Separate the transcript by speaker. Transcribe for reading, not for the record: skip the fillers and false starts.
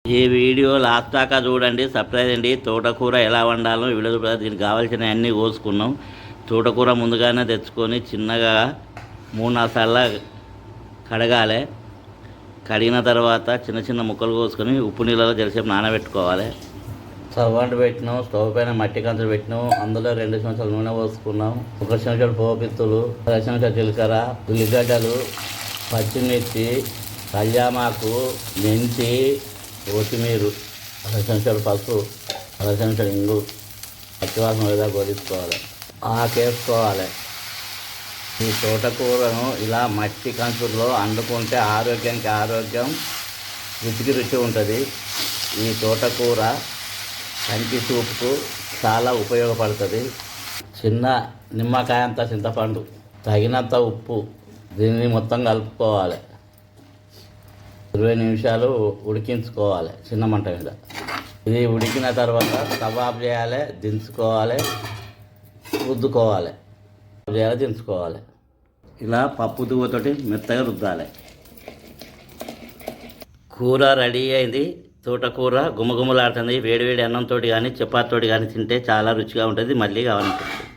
Speaker 1: ఈ video last దాకా చూడండి, సర్ప్రైజ్ అండి. తోటకూర ఎలా వండాలో వీడియో దీనికి కావాల్సిన అన్నీ కోసుకున్నాం. తోటకూర ముందుగానే తెచ్చుకొని చిన్నగా 3-4 సార్లు కడగాలి. కడిగిన తర్వాత చిన్న చిన్న ముక్కలు కోసుకొని ఉప్పు నీళ్ళలో జరసేపు నానబెట్టుకోవాలి. స్టవ్ అంటు పెట్టినాం, స్టవ్ పైన మట్టి కంచులు పెట్టినాం. అందులో 2 చెంచాల నూనె పోసుకున్నాం. 1 చెంచాడు పోపిత్తులు, 1 చెంచాడు జీలకర్ర, ఉల్లిగడ్డలు, పచ్చిమిర్చి, కళ్యామాకు, మెంతి, కొత్తిమీర, 1 చెంచాడు పసుపు, 1 చెంచాడు ఇంగు, పచ్చివాసన లేదా గొలుసుకోవాలి. ఆకేసుకోవాలి. ఈ తోటకూరను ఇలా మట్టి కంచుల్లో వండుకుంటే ఆరోగ్యానికి ఆరోగ్యం, రుచికి రుచి ఉంటుంది. ఈ తోటకూర కంటి సూపుకు చాలా ఉపయోగపడుతుంది. చిన్న నిమ్మకాయ అంత చింతపండు, తగినంత ఉప్పు, దీన్ని మొత్తం కలుపుకోవాలి. 20 నిమిషాలు ఉడికించుకోవాలి చిన్న మంట మీద. ఇది ఉడికిన తర్వాత స్టవ్ ఆఫ్ చేయాలి, దించుకోవాలి, రుద్దుకోవాలి, దించుకోవాలి. ఇలా పప్పు దువ్వతోటి మెత్తగా రుద్దాలి. కూర రెడీ అయింది. తోటకూర గుమగుమలాడుతుంది. వేడివేడి అన్నంతో కానీ చపాతీతో కానీ తింటే చాలా రుచిగా ఉంటుంది. మళ్ళీ కావాలనిపిస్తుంది.